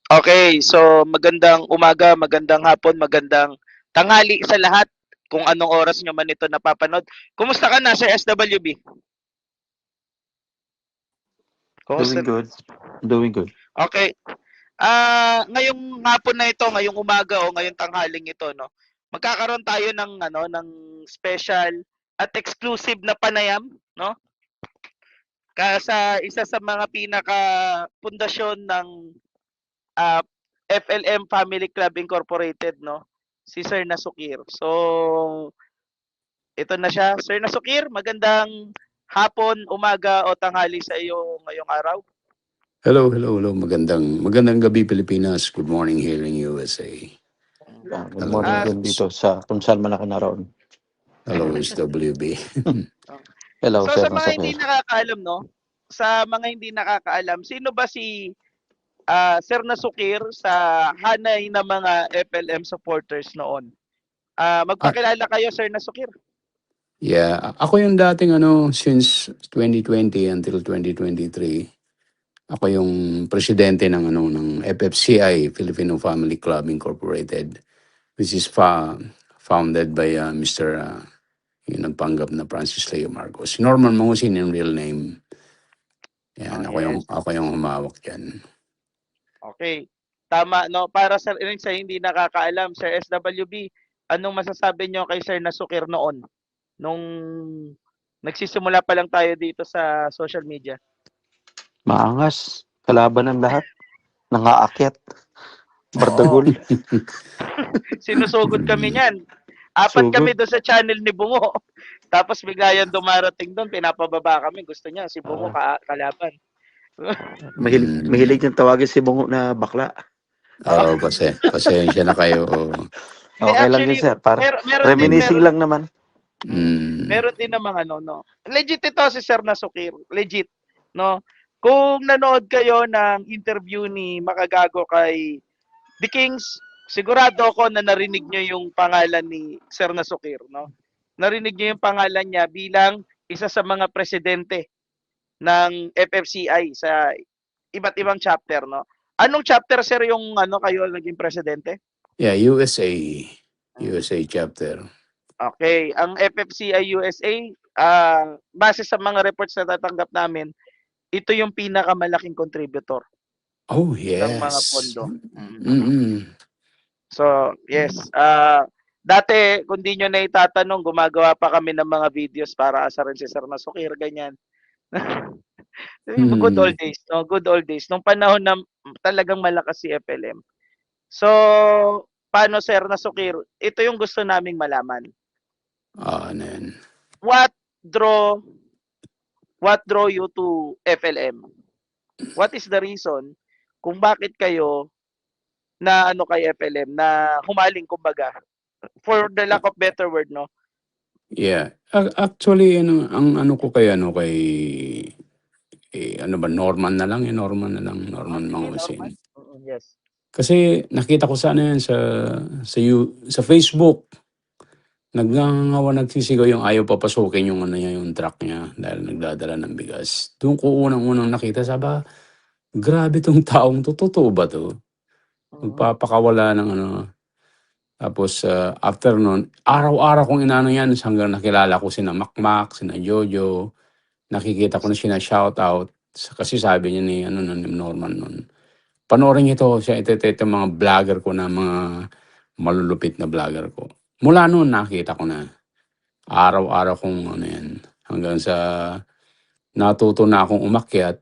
Okay, so magandang umaga, magandang hapon, magandang tanghali sa lahat kung anong oras nyo man ito napapanood. Kumusta ka na, Sir SWB? Kumusta? Doing good. Doing good. Okay. Ngayong hapon na ito, ngayong umaga o ngayong tanghaling ito, no. Magkakaroon tayo ng special at exclusive na panayam, no? Sa isa sa mga pinaka pundasyon ng ah, FLM Family Club Incorporated, no? Si Sir Nasukir. So, ito na siya. Sir Nasukir, magandang hapon, umaga o tanghali sa iyo ngayong araw. Hello. Magandang gabi, Pilipinas. Good morning here in USA. Good Hello, morning Ah, din dito sa kung saan man ako naroon. hello, SWB. Hello, so Sir sa mga hindi Nasakir. nakakaalam, no? Sa mga hindi nakakaalam, sino ba si Sir Nasukir sa hanay ng mga FLM supporters noon? Ah, Magpakilala kayo, Sir Nasukir. ako yung dating since 2020 until 2023. Ako yung presidente ng FFCI, Filipino Family Club Incorporated, which is founded by Mr. Yung nagpanggap na Francis Leo Marcos. Norman Mangusin yung real name. Yan, Oh, ako yung yes. ako yung humawak diyan. Okay. Tama, no? Para sa hindi nakakaalam, Sir SWB, anong masasabi nyo kay Sir Nasukir noon? Nung nagsisimula pa lang tayo dito sa social media. Maangas. Kalaban ng lahat. Nangaakyat. Oo. Bardagol. Sinusugod kami niyan. Apat Sugod. kami doon sa channel ni Bungo. Tapos bigla yan dumarating doon, pinapababa kami. Gusto niya si Bungo kalaban. Mahilig niyang tawagin si Bungo na bakla. Oo, pasensya na kayo. Hindi, Okay lang yun, actually, sir. Para reminiscing meron lang naman. meron din namang no. Legit ito si Sir Nasukir. Legit, no. Kung nanood kayo ng interview ni Makagago kay The Kings, sigurado ako na narinig nyo yung pangalan ni Sir Nasukir, no? Narinig nyo yung pangalan niya bilang isa sa mga presidente ng FFCI sa iba't ibang chapter, no? Anong chapter, sir, yung kayo naging presidente? Yeah, USA chapter. Okay, ang FFCI USA, base sa mga reports na tatanggap namin, ito yung pinakamalaking contributor Oh, ng mga yes. pondo. So, yes. Mm. Dati, kung di nyo na itatanong, gumagawa pa kami ng mga videos para asarin si Sir Nasukir, ganyan. Yung good old days, no? Good old days. Nung panahon na talagang malakas si FLM. So, paano, Sir Nasukir? Ito yung gusto naming malaman. Ano yan? What draw you to FLM? What is the reason kung bakit kayo na kay FLM na humaling kumbaga, for the lack of better word, no? Yeah. Actually, ang ko kay Norman na lang, Norman Sige, Mangusin. normal. Yes. Kasi nakita ko sana yan sa Facebook. Nagsisigaw yung ayaw papasukin yung yung truck niya dahil nagdadala ng bigas. Doon ko unang nakita, sabi, grabe tong taong to, totoo ba to? Magpapakawala ng Tapos after nun, araw-araw kong inano yan hanggang nakilala ko sina Makmak, sina Jojo. Nakikita ko na sina shoutout. Kasi sabi niya ni Norman nun. Panoorin niyo siya, ito mga vlogger ko na mga malulupit na vlogger ko. Mula noon nakita ko na araw-araw kong yan. Hanggang sa natuto na akong umakyat,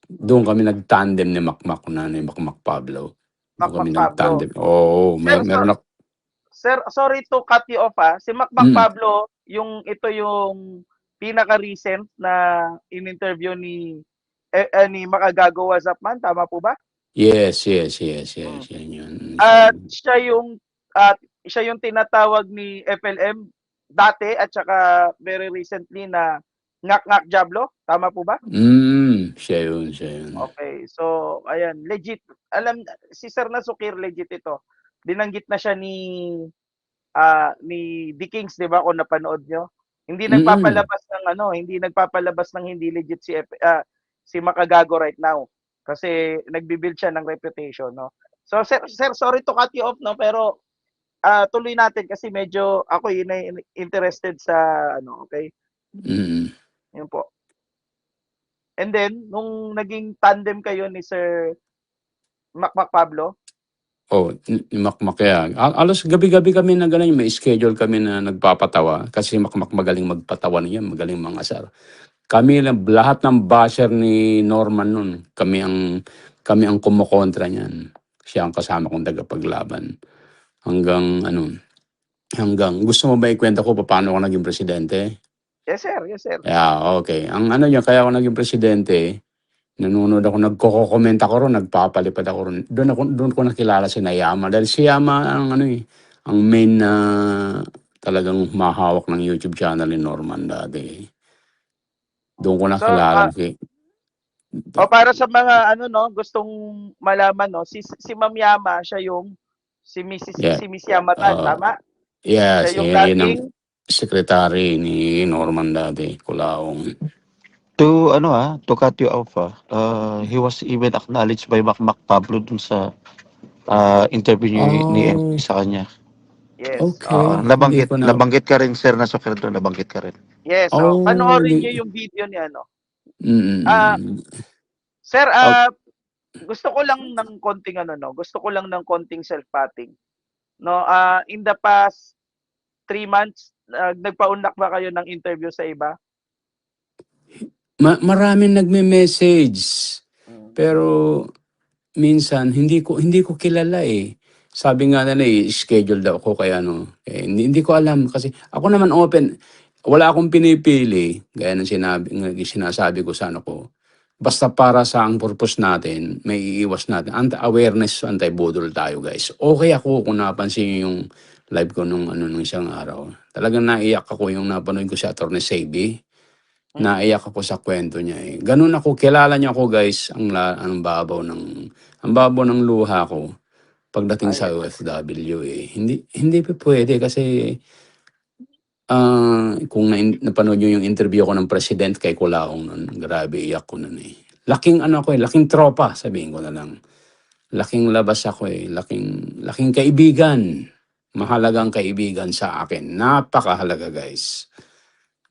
doon kami nag-tandem ni Makmak ni Makmak Pablo. Doon kami Pablo. nag-tandem. Oo, meron ako. Sir, sorry to cut you off Si Makmak Pablo, ito yung pinaka-recent na in-interview ni Makagago What's Up Man, tama po ba? Yes. Yan yun. At siya yung tinatawag ni FLM dati at saka very recently na Ngak Jablo, tama po ba? Siya yun. Okay, so ayan, legit. Alam si Sir Nasukir, legit ito. Binanggit na siya ni The Kings, 'di ba, kung napanood nyo? Hindi nagpapalabas ng hindi legit si Makagago right now. Kasi nagbi-build siya ng reputation, no? So, sir, sorry to cut you off, no? Pero tuloy natin kasi medyo ako yun ay interested sa ano, okay? Mm. Yun po. And then, nung naging tandem kayo ni Sir Mac Pablo, Oh, ni Makmak yan. Alos gabi-gabi kami na gano'n, may schedule kami na nagpapatawa kasi si Makmak magaling magpatawa niya, magaling mangasar. Kami lang, lahat ng basher ni Norman nun, kami ang kumokontra niyan. Siya ang kasama kong tagapaglaban. Hanggang gusto mo ba ikwento ko paano ako naging presidente? yes sir, yes sir. Yeah, okay. Ang ano niya, kaya ako naging presidente, nanonood ako, nagko-comment ako ron, nagpapalipad ako ron. Doon ko nakilala si Yama. Dahil si Yama ang ano eh, ang main na talagang mahawak ng YouTube channel ni Norman dati. Doon ko So, nakilala si para sa mga ano no, gustong malaman no, si Ma'am Yama, siya yung yeah. si Miss Yamatan, tama? Yes, Siya yung yun ang dating secretary ni Norman dati, Kulaong. To cut you off, he was even acknowledged by Mac Pablo dun sa interview ni Oh, MP sa kanya. yes. okay. Hindi Nabanggit, ko na, nabanggit ka rin, sir, na Soccer doon, nabanggit ka rin. Yes, oh, panoorin hindi, niyo yung video ni ano. Ah, mm, sir, oh, gusto ko lang ng konting ano no, gusto ko lang ng konting self-patting. No, in the past 3 months, nagpaunlak ba kayo ng interview sa iba? maraming nagme-message. Mm. Pero minsan hindi ko kilala eh. Sabi nga nila eh, schedule daw ako kaya ano. Hindi ko alam kasi ako naman open. Wala akong pinipili gaya ng sinasabi ko sa ano ko. Basta para sa ang purpose natin, may iiwas natin. Anti-awareness, anti-budol tayo guys. Okay ako kung napansin niyo yung live ko nung isang araw. Talagang naiyak ako yung napanood ko si Atty. Seibi. Naiyak ako sa kwento niya eh. Ganun ako, kilala niyo ako guys, ang babaw ng luha ko pagdating sa Yes. OFW eh. Hindi pa pwede kasi kung napanood niyo yung interview ko ng president kay Kulaong nun, grabe iyak ko nun eh. Laking ano ko eh, laking tropa, sabihin ko na lang. Laking labas ako eh, laking kaibigan. Mahalagang kaibigan sa akin. Napakahalaga guys.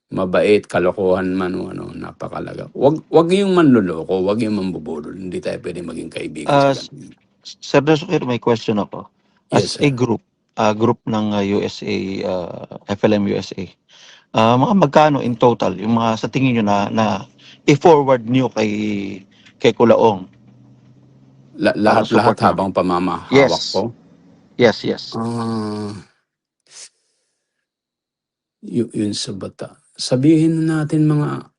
Mabait, kalokohan man o ano, napakalaga. Wag yung manloloko, wag yung mambubulol. Hindi tayo pwede maging kaibigan sa Uh, ganun. Sir Soccer, may question ako. Yes, As a sir. group ng USA, FLM USA, mga magkano in total yung mga sa tingin nyo na i-forward nyo kay Kulaong para Lahat-lahat support naman? habang pamamahawak Yes. ko. Yes. Yun sa bata. Sabihin na natin mga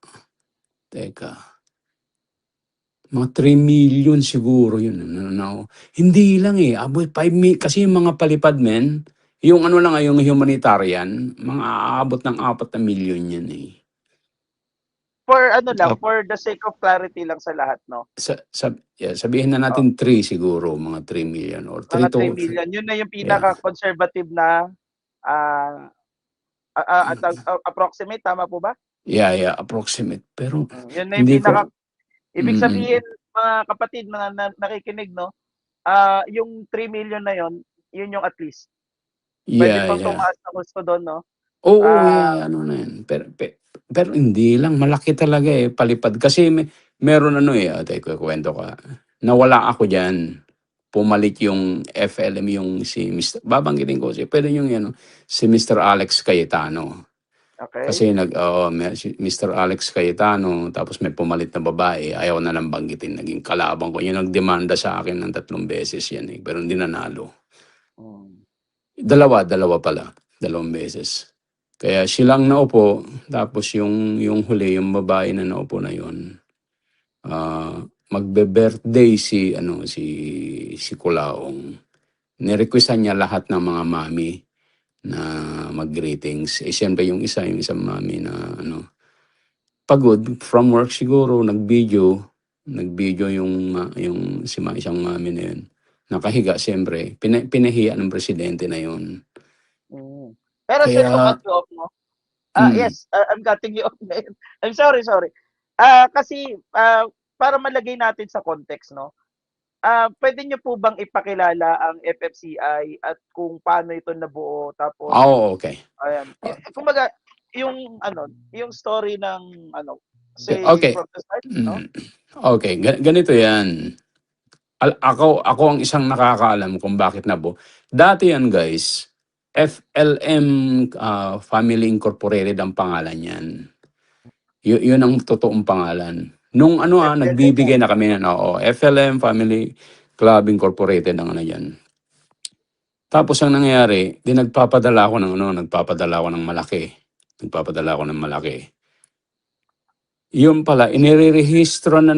3 million siguro yun. Hindi lang eh. Aboy, 5 million. Kasi yung mga palipad men, yung ano lang yung humanitarian, mga aabot ng 4 na million yan eh. For ano lang, Uh, for the sake of clarity lang sa lahat, no? Sabihin na Oh, natin 3 siguro, mga 3 million or 3 mga 3 to, million. Yun na yung yeah. pinaka-conservative na ah, approximate, tama po ba? Yeah, approximate. Pero Yun na yung hindi ko, ibig mm, sabihin, mga kapatid, mga nakikinig, no? Yung 3 million na yun yung at least. Pwede pang yeah. tumaas na gusto doon, no? Oo, Ah, ano na yan. Pero hindi lang, malaki talaga eh, palipad. Kasi meron teka, kwento ka. Nawala ako dyan. Pumalit yung FLM, yung si Mr. Babanggitin ko pwede yung si Mr. Alex Cayetano. okay. Kasi si Mr. Alex Cayetano, tapos may pumalit na babae, ayaw na lang banggitin, naging kalabang ko. Yung nagdemanda sa akin ng 3 beses yan eh, pero hindi nanalo. Mm. Dalawa pala, 2 beses. Kaya silang naupo, tapos yung huli, yung babae na naupo na yun, magbe-birthday si Kulaong. Nirequestan niya lahat ng mga mami na mag-greetings. Siyempre yung isang mami na pagod from work siguro, nag-video yung isang mami na yun. Nakahiga siyempre, pinahiya ng presidente na yun. Mm. Pero sir, to Kaya, cut you off, no? mm, Yes, I'm cutting you off ngayon. I'm sorry. Kasi para malagay natin sa context, no? Pwede niyo po bang ipakilala ang FFCI at kung paano ito nabuo? Tapos, Oo, okay. ayan. Kumbaga, yung ano, yung story ng ano, say Okay. from the start, no? Okay, ganito 'yan. Ako ang isang nakakaalam kung bakit nabuo. Dati 'yan, guys, FLM, Family Incorporated ang pangalan niyan. Yun ang totoong pangalan. Nung ano, FLM. nagbibigay na kami ng FLM, Family Club Incorporated ang ano yan. Tapos ang nangyayari, nagpapadala ako ng malaki. Nagpapadala ako ng malaki. Yun pala, inirerehistro na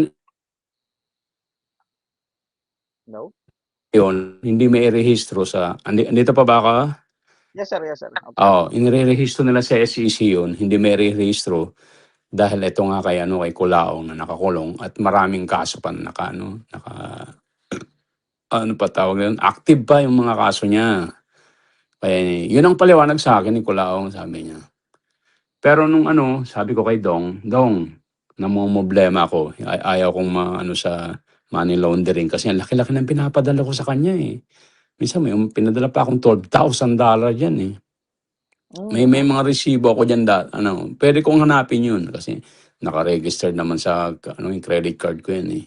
No? yun, hindi may rehistro sa, andito pa ba ka? Yes, sir. Yes, sir. Oo, inirerehistro nila sa SEC yun, hindi may rehistro dahil ito nga kay Culaong na nakakulong at maraming kaso pa na ano pa tawag yun, active pa yung mga kaso niya. Kaya yun ang paliwanag sa akin ni Culaong, sabi niya. Pero nung sabi ko kay Dong, namumblema ako. Ayaw kong sa money laundering kasi ang laki-laki ng pinapadala ko sa kanya eh. Minsan may pinadala pa akong $12,000 yan eh. May mga resibo ako diyan pwede kong hanapin yun kasi naka-registered naman sa yung credit card ko yan eh.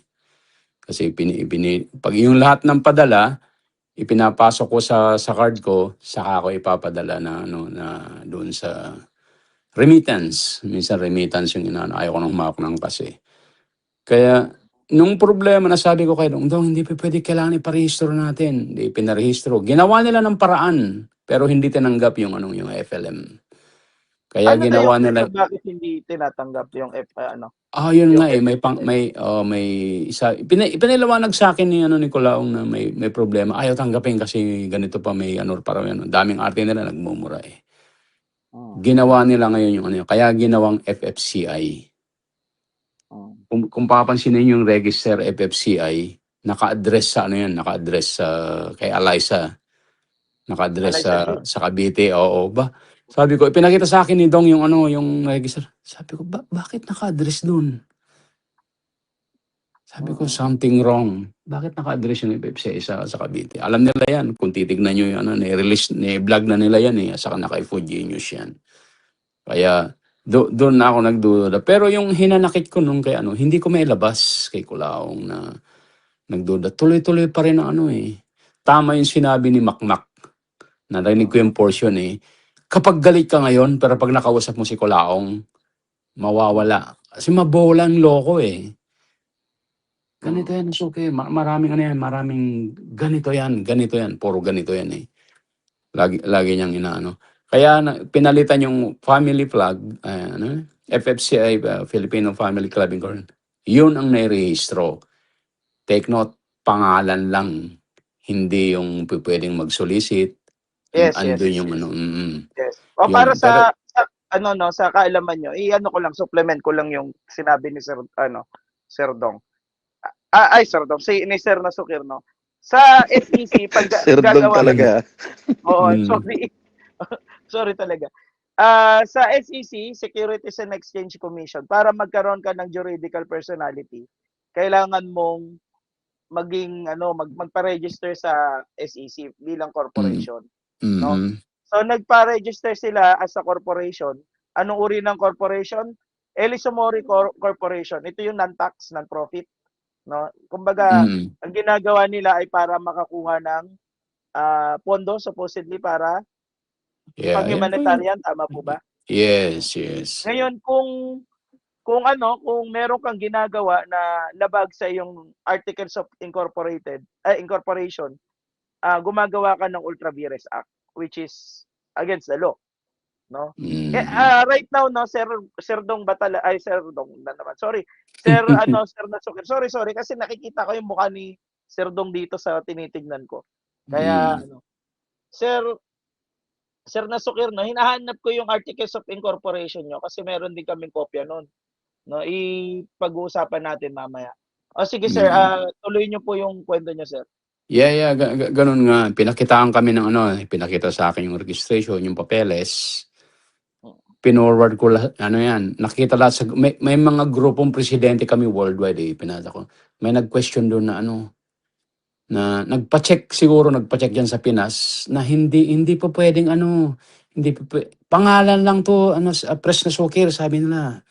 Kasi pag yung lahat ng padala ipinapasok ko sa card ko, saka ako ipapadala na doon sa remittance. Minsan remittance yung ayaw ko nang humawak ng kasi. Kaya nung problema na sabi ko kay Dong, hindi pa pwede, kailangan iparehistro natin. Hindi pinarehistro. Ginawa nila ng paraan, pero hindi tinanggap yung FLM. Kaya Ano ginawa na nila, yung bakit hindi tinatanggap yung yun yung nga eh, may isa, ipinaliwanag sa akin ni Colaong na may problema. Ayaw tanggapin kasi ganito pa may parang daming arte nila nagmumura eh. Ginawa nila ngayon yung kaya ginawang FFCI. Kung papansinin niyo yung register FFCI, naka-address sa naka-address sa kay Eliza. Naka-address sa Cavite. Oo ba? Sabi ko, ipinakita sa akin ni Dong yung yung register. Sabi ko, bakit naka-address doon? Sabi ko, something wrong. Bakit naka-address yung FFCI sa Cavite? Alam nila yan. Kung titignan nyo yung ni-release, ni-vlog na nila yan eh. Saka naka-Food Genius yan. Kaya, doon na ako nagduda. Pero yung hinanakit ko nung kay hindi ko mailabas kay Culaong na nagduda. Tuloy-tuloy pa rin ang Tama yung sinabi ni Makmak. Narinig ko yung portion eh. Kapag galit ka ngayon, pero pag nakausap mo si Culaong, mawawala. Kasi mabola ang loko eh. Ganito yan, okay. Maraming maraming ganito yan. Puro ganito yan eh. Lagi niyang inaano. Kaya pinalitan yung family flag, FFCI, Filipino Family Club Incorporated. Yun ang nairehistro. Take note, pangalan lang. Hindi yung pwedeng mag-solicit. Yes. Andun yung Yes. O yun. para sa sa kaalaman nyo, ko lang, supplement ko lang yung sinabi ni Sir Dong. Sir Dong, ni Sir Nasukir, no? Sa SEC, pag Sir Dong talaga. Oo, sorry. Sorry talaga. Sa SEC, Securities and Exchange Commission, para magkaroon ka ng juridical personality, kailangan mong maging magpa-register sa SEC bilang corporation, no? So nagpa-register sila as a corporation. Anong uri ng corporation? Elisomori Corporation. Ito yung non-tax, non-profit, no? Kumbaga, ang ginagawa nila ay para makakuha ng pondo supposedly para pang-humanitarian, tama po ba? Yes. Ngayon, kung meron kang ginagawa na labag sa iyong Articles of Incorporation, gumagawa ka ng Ultra Vires Act, which is against the law, no? Right now, no, Sir Dong Batala, Sir Dong na naman. Sorry. Sir Sir Nasukir. Sorry kasi nakikita ko yung mukha ni Sir Dong dito sa tinitingnan ko. Kaya Sir Nasukir, no, hinahanap ko yung Articles of Incorporation nyo kasi meron din kaming kopya noon. No, ipag-uusapan natin mamaya. O sige sir, tuloy nyo po yung kwento nyo, sir. Yeah, ganun nga. Pinakitaan kami ng pinakita sa akin yung registration, yung papeles. pinorward ko lahat, ano yan, nakita lahat sa, may mga grupong presidente kami worldwide eh, pinasa ko. May nag-question doon na ano, na nagpa-check diyan sa Pinas na hindi pa pwedeng ano, hindi pa pangalan lang to ano press na sukir sabi nila.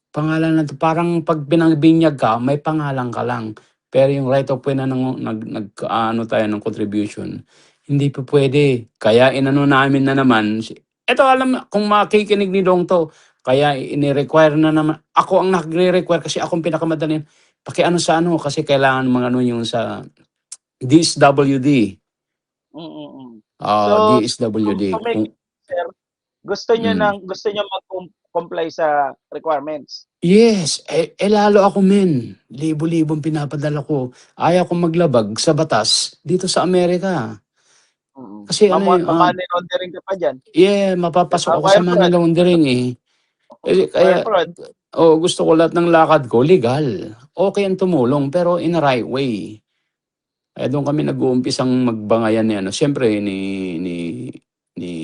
Pangalan lang to parang pag binangbinyag ka may pangalan ka lang. Pero yung right of way na ano tayo ng contribution, hindi pa pwede. Kaya inano namin na naman, eto alam kung makikinig ni Dong to, kaya ini-require na naman, ako ang nagre-require kasi akong pinakamadali. Pakiano sa ano kasi kailangan mga ano yung sa DSWD. So, DSWD. to make it, sir, gusto niyo mag-comply sa requirements. Yes, lalo ako men. Libo-libong pinapadala ko. Ayaw kong maglabag sa batas dito sa Amerika. Kasi ano Money laundering ka pa dyan. mapapasok ako Wire sa money fraud. laundering eh. Wire fraud. Gusto ko lahat ng lakad ko legal. Okay ang tumulong pero in a right way. Doon kami nag-uumpisang magbangayan ni ano. Siyempre ni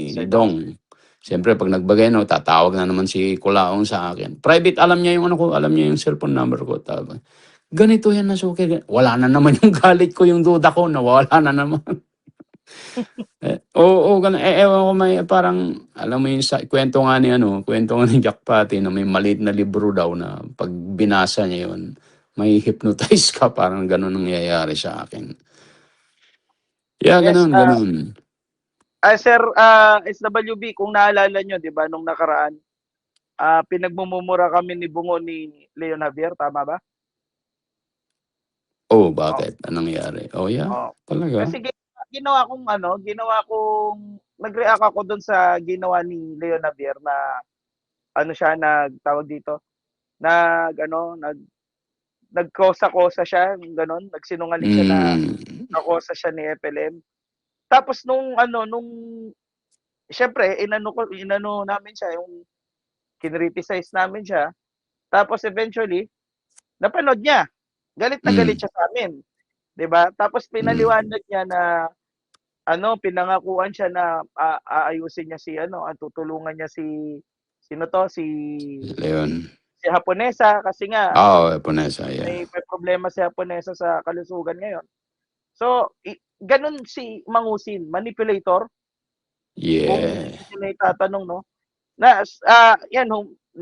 Sir Dong. Siyempre pag nagbagay no, tatawag na naman si Kulaong sa akin. Private alam niya yung ano ko, alam niya yung cellphone number ko. Ganito yan na suki. Wala na naman yung galit ko, yung duda ko, nawala na naman. Ganun. Ewan ko may parang, alam mo yung kwento nga ni Jack Pati na may maliit na libro daw na pag binasa niya yun, may hypnotize ka, parang ganun ang nangyayari sa akin. Yeah, Yes, ganun. Sir, SWB, kung naalala nyo, di ba, nung nakaraan, pinagmumura kami ni Bungo ni Leon Javier, tama ba? Bakit? Anong nangyari? Yeah, talaga? Kasi ginawa kong nag-react ako doon sa ginawa ni Leon Javier na nagtawag dito, nagkosa-kosa siya, gano'n, nagsinungaling siya na nakosa siya ni FLM. Tapos nung siyempre inano namin siya, yung kinriticize namin siya. Tapos eventually napanood niya. Galit na galit siya sa amin, 'di ba? Tapos pinaliwanag niya na pinangakuan siya na aayusin niya tutulungan niya si Leon. Si Haponesa kasi nga Haponesa, yeah. may problema si Haponesa sa kalusugan ngayon. So, ganun si Mangusin, manipulator. Yeah. Kung sino itatanong, no?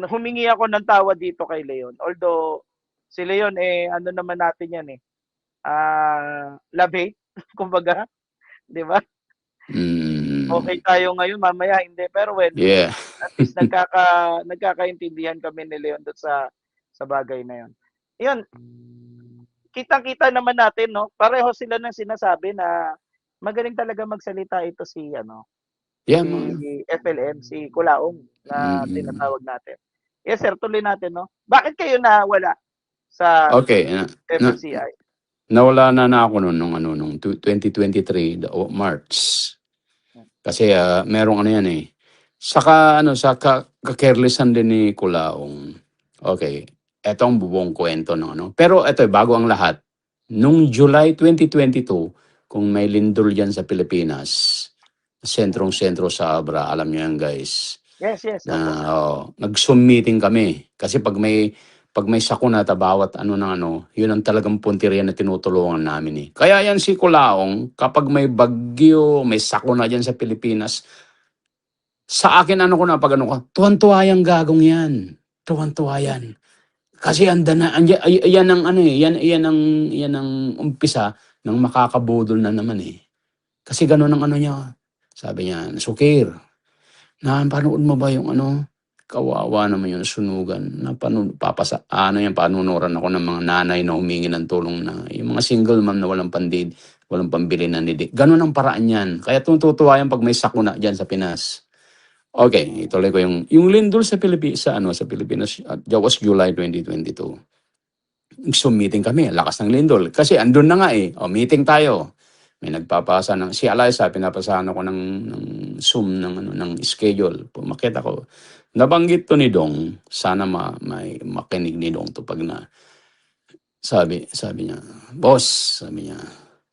Humingi ako ng tawad dito kay Leon. Although, si Leon, naman natin yan love-hate, kumbaga. Di ba? Okay tayo ngayon, mamaya hindi. Pero at least nagkakaintindihan kami ni Leon doon sa bagay na yun. Yun, kitang-kita naman natin, no? Pareho sila ng sinasabi na magaling talaga magsalita ito si FLM, si Kulaong na tinatawag natin. Yes, sir, tuloy natin, no? Bakit kayo nawala sa FCI? Nawala na ako nung 2023 March. Kasi merong yan eh. Saka sa ka-carelessan din ni Kulaong. Okay. Ito ang buong kwento ng Pero ito, bago ang lahat. Nung July 2022, kung may lindol dyan sa Pilipinas, sentrong-sentro sa Abra, alam niyo yan, guys. Yes. Nag-Zoom meeting kami. Kasi pag may sakuna bawat yun ang talagang punteriya na tinutulungan namin eh. Kaya yan si Kulaong, kapag may bagyo, may sakuna dyan sa Pilipinas, sa akin tuwan-tuwa yung gagong yan. Tuwan-tuwa yan. Kasi yan ang umpisa ng makakabudol na naman eh. Kasi gano'n ang niya. Sabi niya, Sukir, napanood mo ba yung kawawa naman yung sunugan. Panunuran ako ng mga nanay na humingi ng tulong na yung mga single mom na walang pandid, walang pambili na nidi. Gano'n ang paraan yan. Kaya tutuwa yan pag may sakuna dyan sa Pinas. Okay, ituloy ko yung lindol sa Pilipinas, that was July 2022. Zoom meeting kami, lakas ng lindol. Kasi andun na nga eh, meeting tayo. May nagpapasa si Alaysa, pinapasahan ako ng Zoom ng schedule. Pumakita ko. Nabanggit to ni Dong, sana may makinig ni Dong to pag na sabi niya, boss, sabi niya,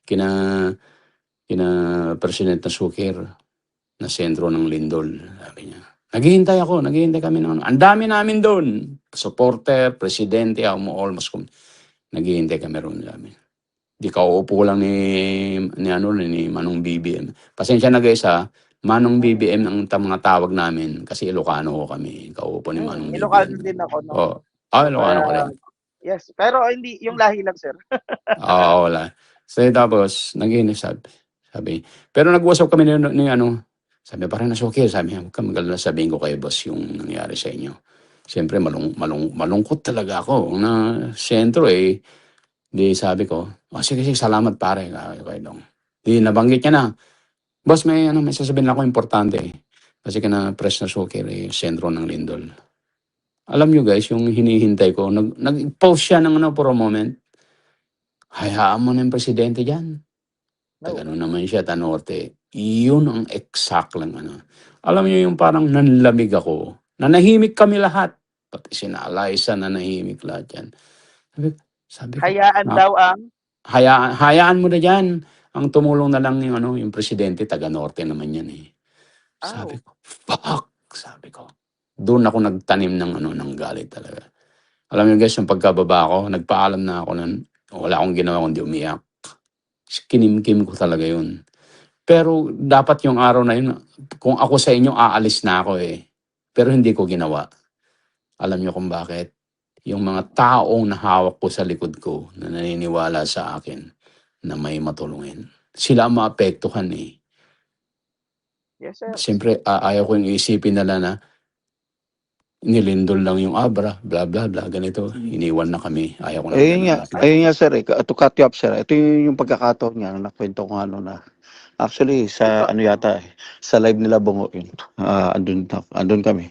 kina President na Sukir, na sentro ng lindol, sabi niya. Naghihintay kami ng ano. Ang dami namin doon. Supporter, presidente, almost naghihintay kami roon namin. Di kauupo lang ni Manong BBM. Pasensya na guys ha, Manong BBM ang mga tawag namin kasi Ilocano ko kami. Kauupo ni Manong BBM. Ilocano din ako, no? Oh, So, Ilocano kaya, ka rin. yes. Pero hindi, yung lahi lang, sir. Oo, wala. So, tapos, sabi, pero nag-usap kami ni ano, sabi, parang nasukil, sabi niya, huwag ka magalala, sabihin ko kay boss yung nangyari sa inyo. Siyempre, malungkot talaga ako na sentro eh. Di sabi ko, oh, sige, salamat pare. Kay Dong. Di nabanggit niya na, boss, may sasabihin ako importante eh. Kasi press na sukil eh, sentro ng Lindol. Alam nyo guys, yung hinihintay ko, nag-pause siya ng ano for a moment. Hayaan mo na yung presidente dyan. No. Ganun naman siya, Tanorte. Yun ang exact lang ano. Alam niyo yung parang nanlamig ako. Nanahimik kami lahat. Pati sina Liza nanahimik lahat yan. Sabi ko, Hayaan daw ang, hayaan mo na dyan. Ang tumulong na lang yung presidente, taga-Norte naman yan eh. Sabi ko, fuck! Sabi ko. Doon ako nagtanim ng galit talaga. Alam niyo guys, yung pagkababa ko, nagpaalam na ako nun. Wala akong ginawa kundi umiyak. Kinimkim ko talaga yun. Pero dapat yung araw na yun, kung ako sa inyo, aalis na ako eh. Pero hindi ko ginawa. Alam niyo kung bakit? Yung mga taong nahawak ko sa likod ko na naniniwala sa akin na may matulungin. Sila ang maapektuhan eh. yes, sir. Siyempre, ayaw ko yung isipin nila na nilindol lang yung abra, bla bla bla, ganito. Iniwan na kami. Ayaw ko na ganun. Ayun nga sir, to cut you up sir, ito yung pagkakataon niya na nakwento ko ano na actually sa ano yata sa live nila Bongo yun. Andun kami.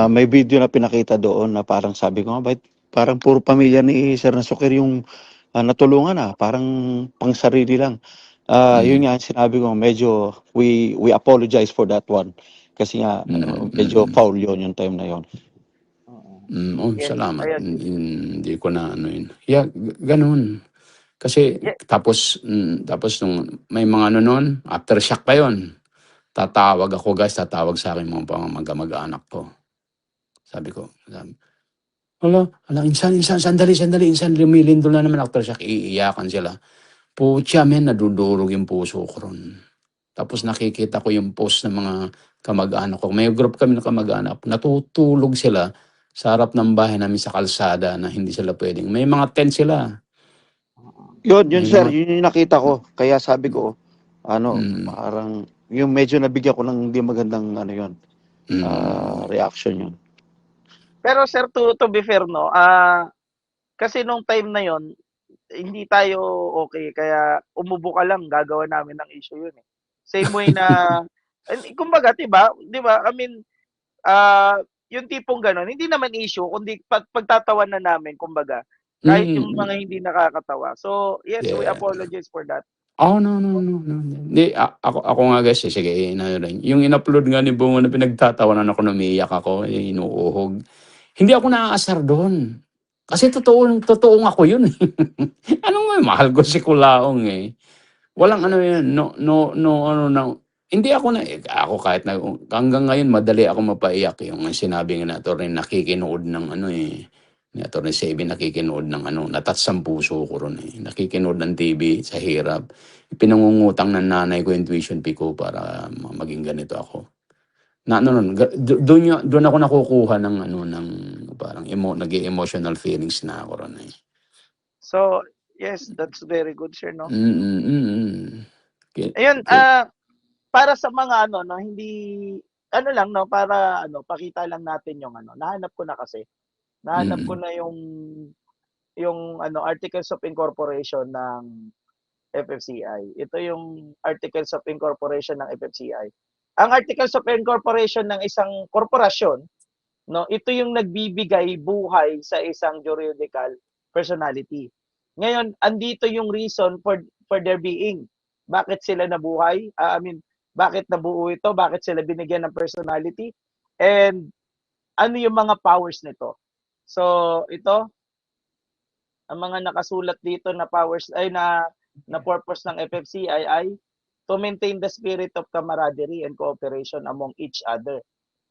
May video na pinakita doon na parang sabi ko nga, bakit parang puro pamilya ni Sir Nasukir yung natulungan parang pang sarili lang. Yun nga sinabi ko, medyo we apologize for that one. Kasi nga medyo foul yun yung time na yun. Yes, Salamat. I agree. Hindi ko na ano yun. Yeah, ganun. Kasi Yeah. tapos nung may mga ano nun, aftershock pa yun. Tatawag sa akin mga mag-anak ko. Sabi ko, insan, sandali, insan, lumilindol na naman aftershock, iiyakan sila. Pucha, men, nadudurog yung puso ko ron. Tapos nakikita ko yung post ng mga kamag-anak ko. May group kami ng kamag-anak. Natutulog sila sa harap ng bahay namin sa kalsada na hindi sila pwedeng. May mga tent sila. Yun May sir, mga- yun yung nakita ko. Kaya sabi ko, parang yung medyo nabigyan ko ng hindi magandang ano yun, reaction yun. Pero sir, to be fair, no, kasi nung time na yon hindi tayo okay, kaya umubo ka lang, gagawa namin ng issue yun eh. Same way na, kumbaga, di ba, I mean, yung tipong gano'n, hindi naman issue, kundi pagtatawan na namin, kumbaga, kahit yung mga hindi nakakatawa. So, yes, we Yeah. apologize for that. Oh, no. Hindi, ako nga guys, sige, yung in-upload nga ni Bungo na pinagtatawanan ako, umiiyak ako, inuuhog. Hindi ako naaasar doon. Kasi totoong ako yun. Ano nga, mahal ko si Kulaong eh. Walang ano yun, hindi ako ako kahit hanggang ngayon, madali ako mapaiyak. Yung sinabi nga na attorney, nakikinood ng ni Atty. Sebi nakikinood ng natats ang puso ko ron eh. Nakikinood ng TV sa hirap. Pinangungutang ng nanay ko yung tuition fee ko para maging ganito ako. Doon ako nakukuha ng parang nag-emotional feelings na ako ron eh. So, yes, that's very good, sir, no? Ayun, Okay. para sa mga no, hindi, lang, no, para, pakita lang natin yung nahanap ko na kasi. Nahanap ko na yung Articles of Incorporation ng FFCI. Ito yung Articles of Incorporation ng FFCI. Ang Articles of Incorporation ng isang korporasyon, no, ito yung nagbibigay buhay sa isang juridical personality. Ngayon, andito yung reason for their being. Bakit sila nabuhay? Bakit nabuo ito? Bakit sila binigyan ng personality? And ano yung mga powers nito? So, ito, ang mga nakasulat dito na powers ay na purpose ng FFCI ay to maintain the spirit of camaraderie and cooperation among each other.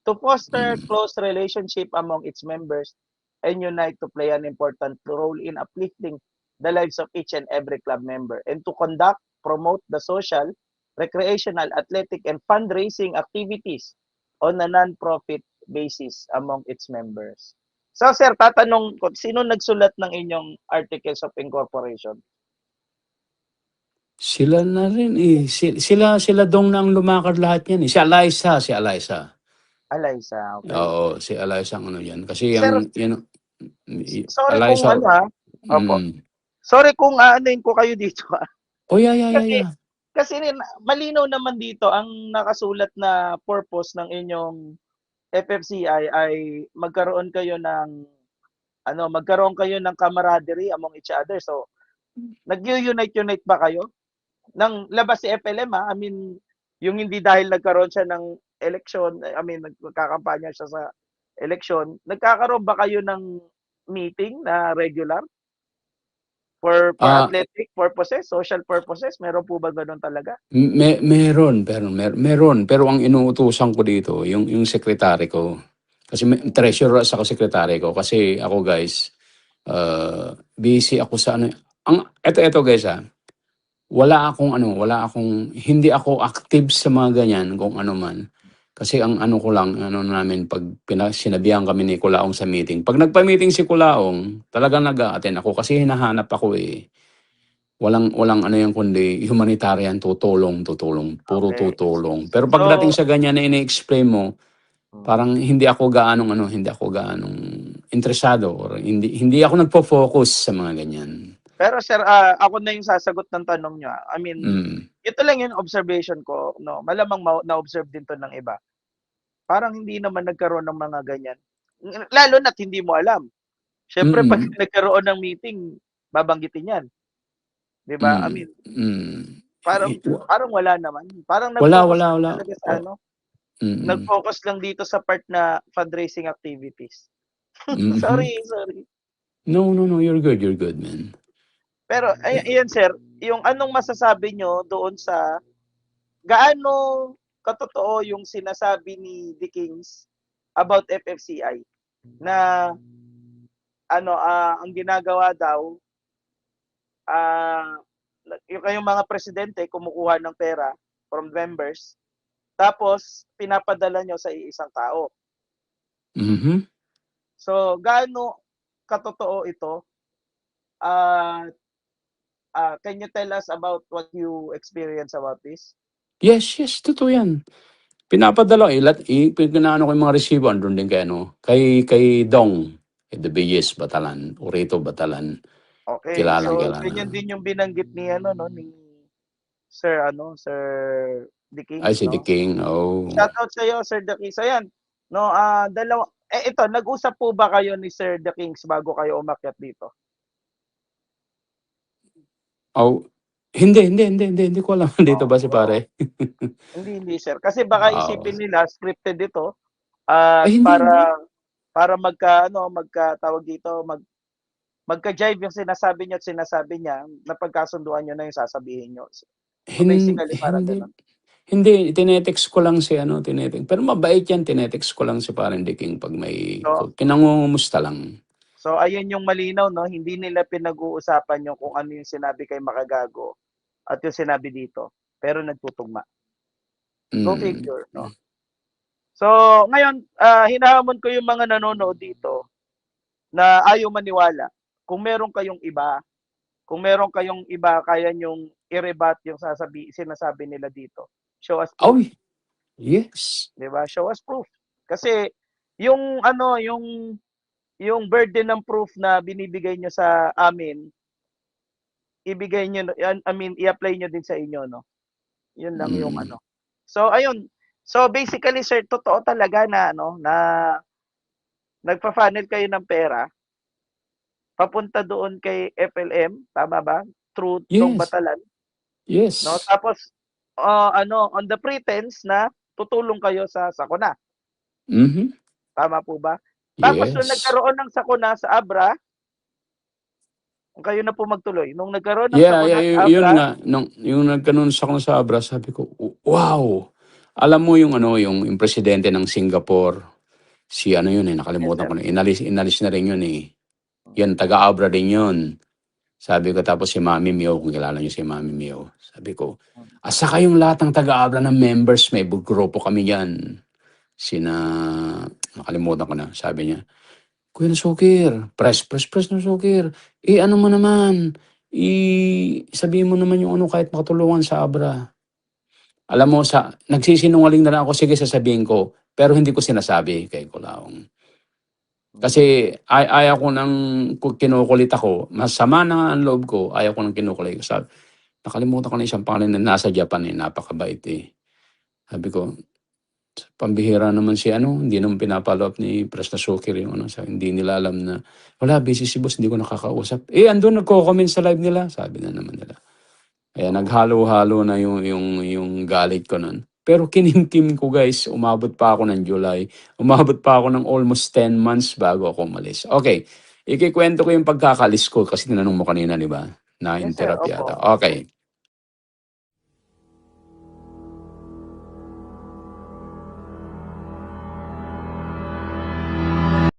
to foster Mm. close relationship among its members and unite to play an important role in uplifting the lives of each and every club member, and to conduct, promote the social, recreational, athletic, and fundraising activities on a non-profit basis among its members. So sir, tatanong ko, sino nagsulat ng inyong articles of incorporation? Sila na rin eh. Sila dong nang lumakad lahat yan eh. Si Eliza. Alaysa, okay. Oo, si Eliza ang ano yan. Kasi Sir, sorry kung Eliza, ano ha. Opo. mm. Sorry kung aanuhin ko kayo dito ha. Oh, yeah. Kasi kasi malinaw naman dito ang nakasulat na purpose ng inyong FFCI ay magkaroon kayo ng camaraderie among each other. So, nag-unite ba kayo? Nang labas si FLM I mean, yung hindi dahil nagkaroon siya ng eleksyon, I mean, nagkakampanya siya sa eleksyon, nagkakaroon ba kayo ng meeting na regular? For Ah, athletic purposes, social purposes, meron po ba gano'n talaga? meron, pero ang inuutusan ko dito, yung sekretary ko. Kasi treasurer ako sekretary ko. Kasi ako guys, busy ako sa ano. Eto guys hindi ako active sa mga ganyan kung ano man. Kasi ang ano ko lang, ano namin, pag sinabihan kami ni Kulaong sa meeting. Pag nagpa-meeting si Kulaong, talagang nag-a-attend ako kasi hinahanap ako eh. Walang ano yan kundi humanitarian, tutulong, puro Okay. tutulong. Pero pagdating So sa ganyan na ini-explain mo, parang hindi ako gaanong interesado or hindi ako nagfo-focus sa mga ganyan. pero sir, ako na yung sasagot ng tanong niyo. I mean, Mm. ito lang yung observation ko, no. Malamang na-observe din 'to ng iba. Parang hindi naman nagkaroon ng mga ganyan. Lalo na't hindi mo alam. Siyempre 'pag Mm. nagkaroon ng meeting, babanggitin 'yan, 'di ba? I Mm. mean, Mm. parang parang wala naman. Parang Wala, nag-focus wala, lang wala. talaga sa Oh, ano, mm. nag-focus lang dito sa part na fundraising activities. Mhm. Sorry. No, you're good, man. Pero ayan sir, yung anong masasabi nyo doon sa gaano katotoo yung sinasabi ni The Kings about FFCI na ang ginagawa daw ah yung kayong mga presidente kumukuha ng pera from members tapos pinapadala nyo sa iisang tao. Mhm. So gaano katotoo ito? Ah can you tell us about what you experience about this? Yes, totoo yan. Pinapadala pinaano ko yung mga resibo andun din kay Dong, kay De Bellis Batalan, Orito Batalan, Okay, so kilalang-kilala. ganyan din yung binanggit ni no ni Sir The Ay, Kings si The 'no. King, oh. Shoutout sa iyo Sir The Kings. Ayan, no, ito nag-usap po ba kayo ni Sir The Kings bago kayo umakyat dito? Oh, hindi ko alam dito ba si Oo. pare? Hindi sir, kasi baka Oo. isipin nila scripted ito at Ay, hindi. para tawag dito, magka-jive yung sinasabi niyo at sinasabi niya, napagkasunduan niyo na yung sasabihin niyo. So basically parang Hindi. gano'n. Hindi, tinetext ko lang si pero mabait yan, tinetext ko lang si parang The King 'pag may So pinangungumusta lang. So ayun yung malinaw 'no, hindi nila pinag-uusapan yung kung ano yung sinabi kay Makagago at yung sinabi dito, pero nagtutugma. Go Mm. figure 'no. So ngayon, hinahamon ko yung mga nanonood dito na ayaw maniwala. Kung meron kayong iba kaya niyong i-rebut yung sinasabi nila dito. Show us proof, Uy, yes. 'di ba? Show us proof. Kasi yung yung burden ng proof na binibigay niyo sa amin ibigay niyo I mean i-apply niyo din sa inyo 'no. 'Yun lang yung Mm. So ayun. So basically sir, totoo talaga na na nagfa-funnel kayo ng pera papunta doon kay FLM, tama ba? Through Dong Yes, Batalan, 'no? yes. Tapos on the pretense na tutulong kayo sa sakuna, Mhm. tama po ba? Tapos nung Yes. nagkaroon ng sakuna sa Abra, kayo na po magtuloy. Nung nagkaroon ng Yeah, sakuna sa yun Abra, nga yung naggano'n ako sa Abra sabi ko, "Wow!" Alam mo yung ano, yung presidente ng Singapore, si ano yun eh, Yes, nakalimutan sir. ko na, inalis na rin yun eh. Yan, taga-Abra din yun. Sabi ko, tapos si Mami Mio, kung kilala niyo si Mami Mio, sabi ko, asa kayong lahat ng taga-Abra ng members, may grupo kami yan. Nakalimutan ko na, sabi niya, Kuya Sukir, press na Sukir. Ano mo naman, sabihin mo naman yung ano kahit makatulungan sa Abra. Alam mo, nagsisinungaling na lang ako, sige sasabihin ko, pero hindi ko sinasabi kay Kulaong. Kasi ayaw ko nang kinukulit ako, masama na nga ang loob ko, ayaw ko nang kinukulit. Nakalimutan ko na isang pangalan na nasa Japan eh, napakabait eh. Sabi ko, pambihira naman si hindi naman pinapollow up ni Pres na Sukir yung hindi nila alam na, wala, busy si boss, hindi ko nakakausap. Andun nagko-comment sa live nila, sabi na naman nila. Kaya naghalo-halo na yung galit ko nun. Pero kinimkim ko guys, umabot pa ako ng July. Umabot pa ako ng almost 10 months bago ako umalis. Okay, ikikwento ko yung pagkakalis ko kasi tinanong mo kanina, di ba? Yes, sir. Na-interrupt Opo. yata. Okay.